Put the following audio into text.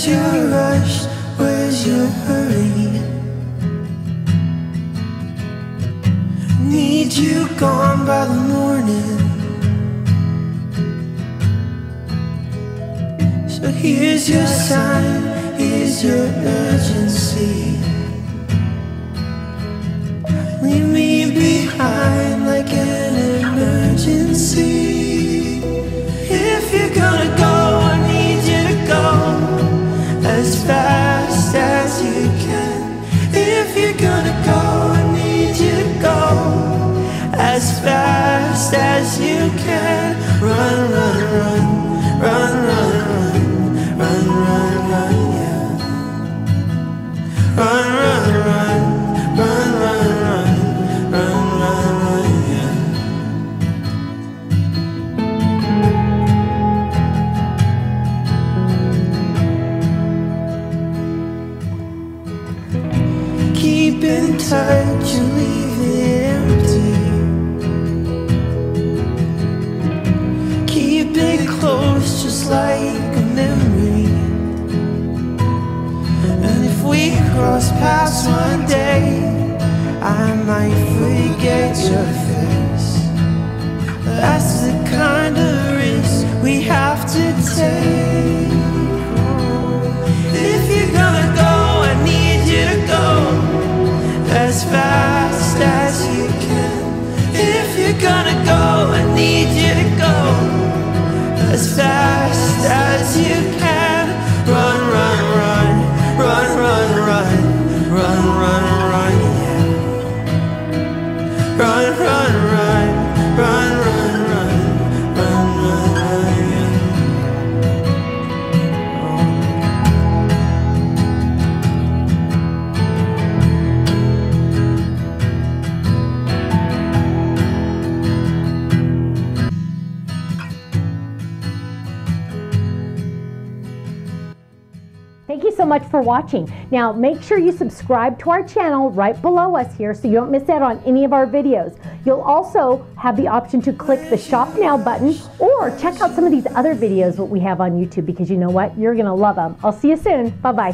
Where's your rush? Where's your hurry? Need you gone by the morning. So here's your sign, here's your urgency. Leave me behind like an emergency. If you're gonna go, I need you to go as fast as you can. If you're gonna go, I need you to go as fast as you can. Run, run, run, run, run, run, run, run, run, yeah. Run, run, run, run, run, run, run, run, run, yeah. Keep in touch, you leave it empty. Keep it close, just like a memory. And if we cross paths one day, I might forget your face. That's the kind of risk we have to take. If you're gonna go, I need you to go as fast as you can. If you're gonna go, I need you to go as fast as you can. Run, run, run, run, run, run, run, run, run, yeah. Run, run, run, run, run, run, run, run, run, yeah. Thank you so much for watching. Now make sure you subscribe to our channel right below us here so you don't miss out on any of our videos. You'll also have the option to click the Shop Now button or check out some of these other videos that we have on YouTube, because you know what? You're gonna love them. I'll see you soon. Bye-bye.